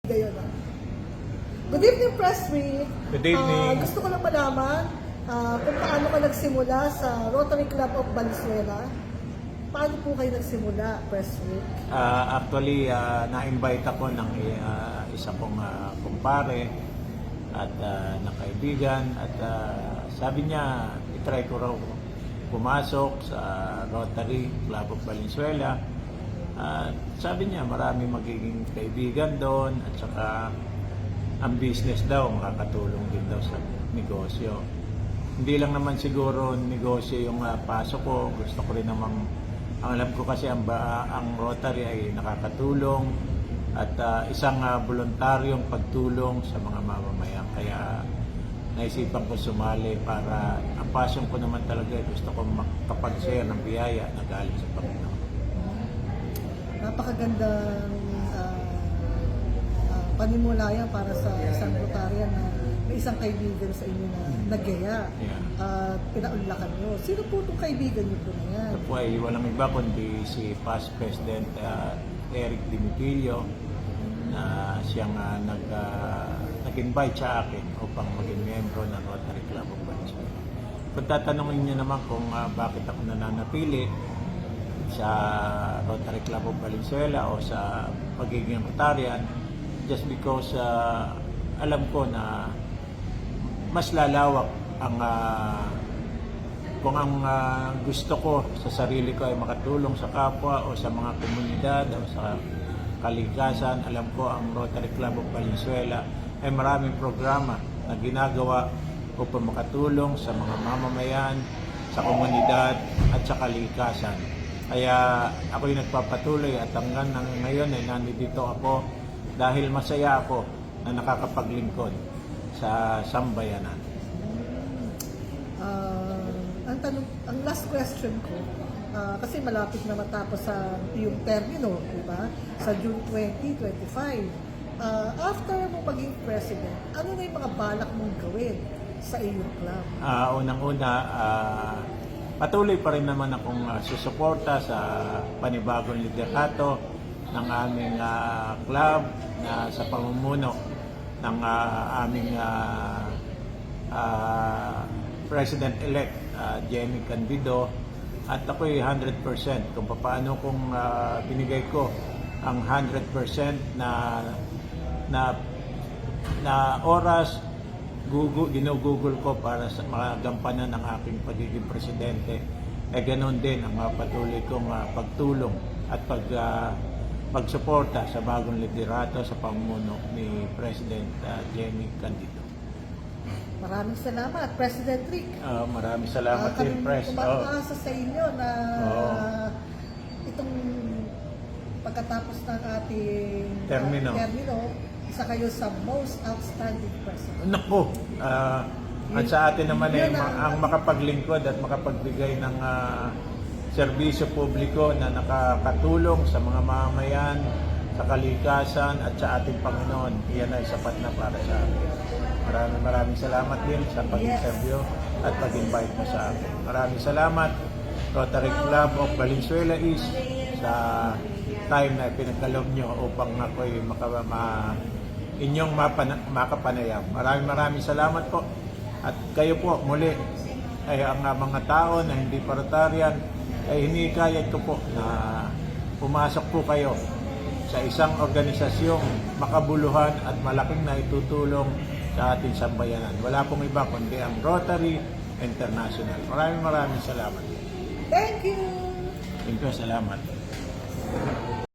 Gayon na. Good evening, Press Week. Good evening. Gusto ko lang malaman kung paano ka nagsimula sa Rotary Club of Valenzuela. Paano po kayo nagsimula, Press Week? Actually, na-invite ako ng isa kong kumpare at na kaibigan at sabi niya, itry ko raw pumasok sa Rotary Club of Valenzuela. Sabi niya, marami magiging kaibigan doon at saka ang business daw, makakatulong din daw sa negosyo. Hindi lang naman siguro negosyo yung pasok ko. Gusto ko rin namang, ang alam ko kasi ang Rotary ay nakakatulong at isang voluntaryong pagtulong sa mga mamamayan. Kaya naisipan ko sumali para ang passion ko naman talaga, gusto ko makapag-share ng biyaya na galing sa Panginoon. Napakagandang panimulayan para sa isang Rotarian na may isang kaibigan sa inyo na nagyaya at pinaunlakan nyo. Sino po itong kaibigan nyo po na yan? Ito po ay walang iba kundi si past President Eric Dimitilio na siyang nag-invite sa akin upang maging membro ng Rotary Club of Valenzuela. Kung tatanungin niyo naman kung bakit ako nananapili sa Rotary Club of Valenzuela o sa pagiging Rotarian, just because alam ko na mas lalawak ang kung ang gusto ko sa sarili ko ay makatulong sa kapwa o sa mga komunidad o sa kalikasan. Alam ko ang Rotary Club of Valenzuela ay maraming programa na ginagawa upang makatulong sa mga mamamayan, sa komunidad at sa kalikasan. Kaya ako'y nagpapatuloy at hanggang ngayon ay nandito ako dahil masaya ako na nakakapaglingkod sa sambayanan. Ang last question ko, kasi malapit na matapos sa iyong termino, di ba? Sa June 2025. After mo maging president, ano na yung mga balak mong gawin sa iyong club? Unang-una, patuloy pa rin naman akong susuporta sa panibagong liderato ng aming club na sa pamumuno ng aming President-elect Jenny Candido at ako'y 100% kung paano kung binigay ko ang 100% na oras ginugugol ko para sa magampanan ng aking pagiging presidente. Ganoon din ang patuloy kong pagtulong at pagsuporta sa bagong liderato sa pamumuno ni President Jenny Candido. Maraming salamat, President Rick. Maraming salamat din, Pres. Umaasa sa inyo na itong pagkatapos ng ating termino, isa kayo sa most outstanding president. Naku! At sa atin naman ay ang makapaglingkod at makapagbigay ng serbisyo publiko na nakakatulong sa mga mamamayan, sa kalikasan at sa ating Panginoon. Iyan ay sapat na para sa akin. Maraming salamat din sa pag-interview at pag-invite mo sa akin. Maraming salamat, Rotary Club of Valenzuela East, sa time na pinagkaloob nyo upang ako'y inyong makapanayam. Maraming salamat po. At kayo po muli ay ang mga tao na hindi pa Rotarian ay hinikayat ko po na pumasok po kayo sa isang organisasyong makabuluhan at malaking na itutulong sa ating sambayanan. Wala pong iba kundi ang Rotary International. Maraming salamat. Thank you! Thank you, salamat.